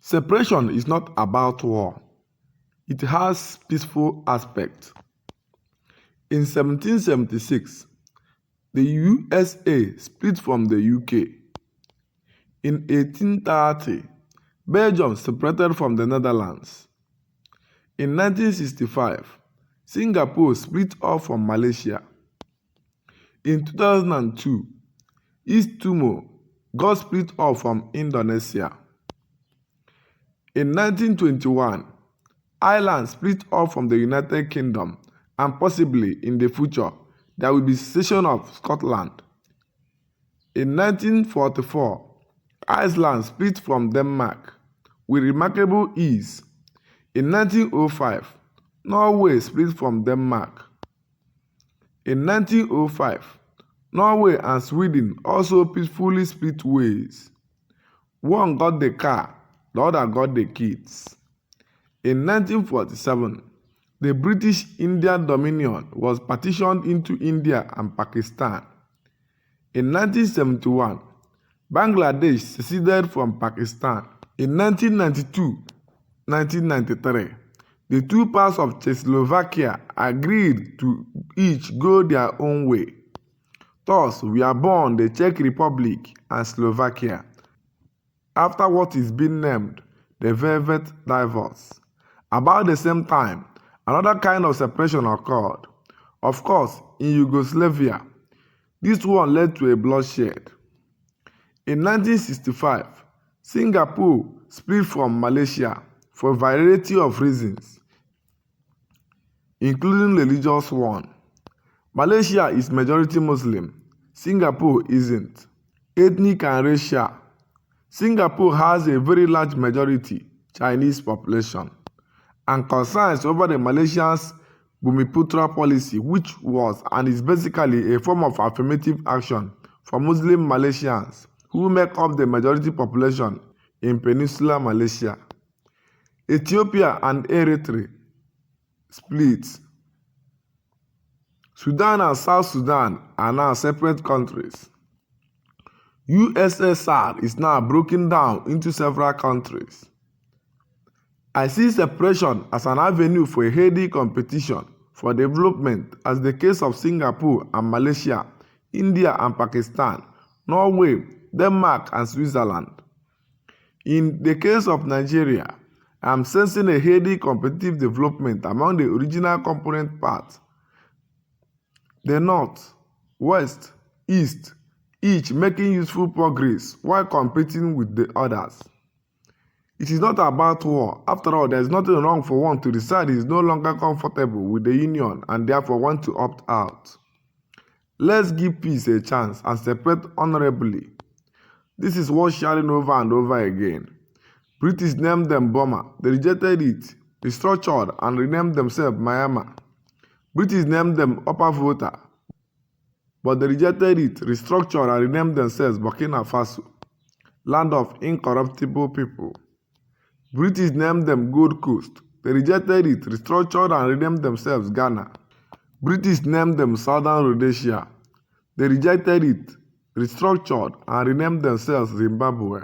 Separation is not about war. It has peaceful aspects. In 1776, the USA split from the UK. In 1830, Belgium separated from the Netherlands. In 1965, Singapore split off from Malaysia. In 2002, East Timor got split off from Indonesia. In 1921, Ireland split off from the United Kingdom, and possibly in the future there will be secession of Scotland. In 1944, Iceland split from Denmark with remarkable ease. In 1905, Norway split from Denmark. In 1905, Norway and Sweden also peacefully split ways. One got the car, the other got the kids. In 1947, the British Indian Dominion was partitioned into India and Pakistan. In 1971, Bangladesh seceded from Pakistan. In 1992-1993, the two parts of Czechoslovakia agreed to each go their own way. Thus, we are born the Czech Republic and Slovakia, after what is being named the Velvet Divorce. About the same time, another kind of separation occurred. Of course, in Yugoslavia, this one led to a bloodshed. In 1965, Singapore split from Malaysia for a variety of reasons, including religious one. Malaysia is majority Muslim, Singapore isn't. Ethnic and racial. Singapore has a very large majority Chinese population, and concerns over the Malaysians' Bumiputra policy, which was and is basically a form of affirmative action for Muslim Malaysians who make up the majority population in Peninsular Malaysia. Ethiopia and Eritrea split. Sudan and South Sudan are now separate countries. USSR is now broken down into several countries. I see separation as an avenue for a healthy competition for development, as the case of Singapore and Malaysia, India and Pakistan, Norway, Denmark and Switzerland. In the case of Nigeria, I am sensing a healthy competitive development among the original component parts. The North, West, East, each making useful progress while competing with the others. It is not about war. After all, there is nothing wrong for one to decide he is no longer comfortable with the union and therefore want to opt out. Let's give peace a chance and separate honorably. This is what sharing over and over again. British named them Burma. They rejected it, restructured and renamed themselves Myanmar. British named them Upper Volta, but they rejected it, restructured and renamed themselves Burkina Faso, land of incorruptible people. British named them Gold Coast. They rejected it, restructured and renamed themselves Ghana. British named them Southern Rhodesia. They rejected it, restructured and renamed themselves Zimbabwe.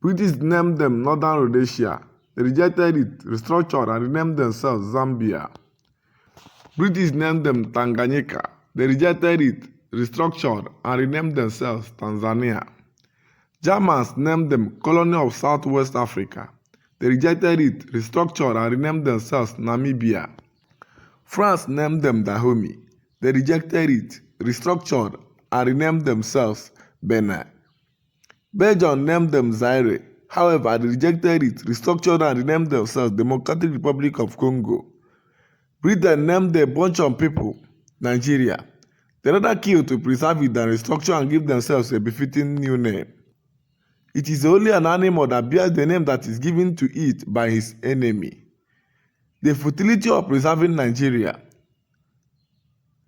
British named them Northern Rhodesia. They rejected it, restructured and renamed themselves Zambia. British named them Tanganyika. They rejected it, restructured and renamed themselves Tanzania. Germans named them Colony of Southwest Africa. They rejected it, restructured and renamed themselves Namibia. France named them Dahomey. They rejected it, restructured and renamed themselves Benin. Belgium named them Zaire. However, they rejected it, restructured and renamed themselves Democratic Republic of Congo. Britain named a bunch of people Nigeria. They rather kill to preserve it than restructure and give themselves a befitting new name. It is only an animal that bears the name that is given to it by his enemy. The futility of preserving Nigeria.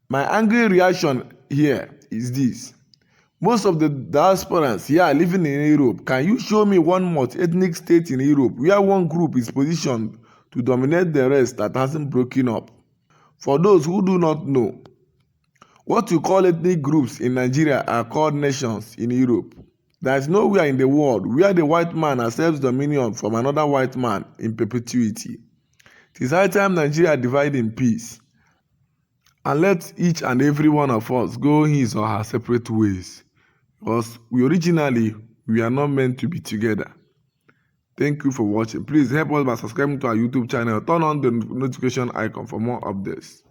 My angry reaction here is this. Most of the diasporans here living in Europe, can you show me one multi-ethnic state in Europe where one group is positioned to dominate the rest that hasn't broken up? For those who do not know, what you call ethnic groups in Nigeria are called nations in Europe. There is nowhere in the world where the white man accepts dominion from another white man in perpetuity. It is high time Nigeria divide in peace and let each and every one of us go his or her separate ways, because we are not meant to be together. Thank you for watching. Please help us by subscribing to our YouTube channel. Turn on the notification icon for more updates.